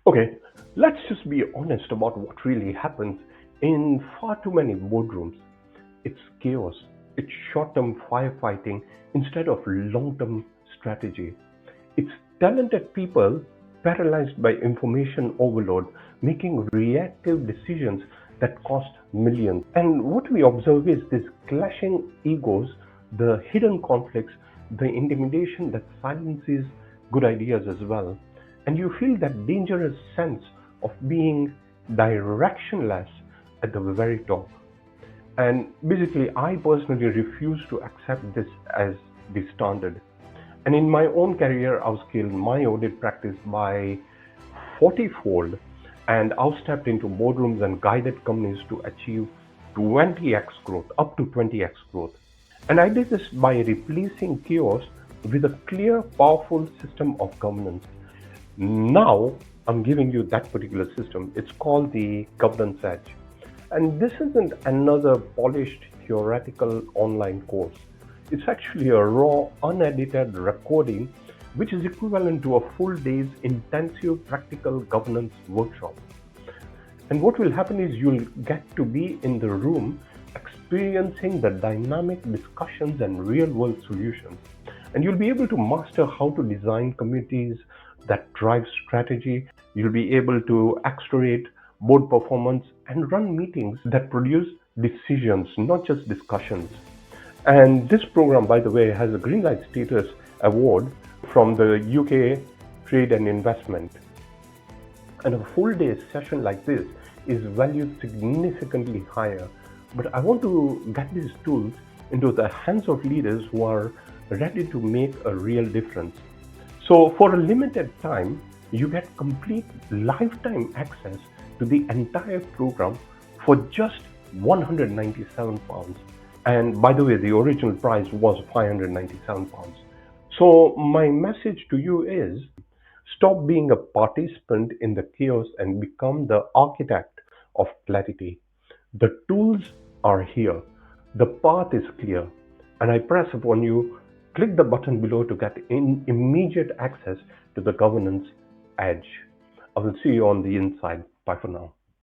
Okay, let's just be honest about what really happens in far too many boardrooms. It's chaos, it's short term firefighting instead of long term strategy. It's talented people paralyzed by information overload, making reactive decisions that cost millions. And what we observe is this clashing egos, the hidden conflicts, the intimidation that silences good ideas as well. And you feel that dangerous sense of being directionless at the very top. And basically, I personally refuse to accept this as the standard. And in my own career, I've scaled my audit practice by 40-fold and I've stepped into boardrooms and guided companies to achieve 20x growth, up to 20x growth. And I did this by replacing chaos with a clear, powerful system of governance. Now I'm giving you that particular system. It's called the governance edge. And this isn't another polished theoretical online course. It's actually a raw, unedited recording which is equivalent to a full day's intensive practical governance workshop. And what will happen is you'll get to be in the room experiencing the dynamic discussions and real world solutions. And you'll be able to master how to design communities that drive strategy. You'll be able to accelerate board performance and run meetings that produce decisions, not just discussions. And this program, by the way, has a Green Light Status Award from the UK Trade and Investment. And a full day session like this is valued significantly higher. But I want to get these tools into the hands of leaders who are ready to make a real difference. So for a limited time, you get complete lifetime access to the entire program for just £197. And by the way, the original price was £597. So my message to you is stop being a participant in the chaos and become the architect of clarity. The tools are here. The path is clear. And I press upon you, click the button below to get immediate access to the governance edge. I will see you on the inside. Bye for now.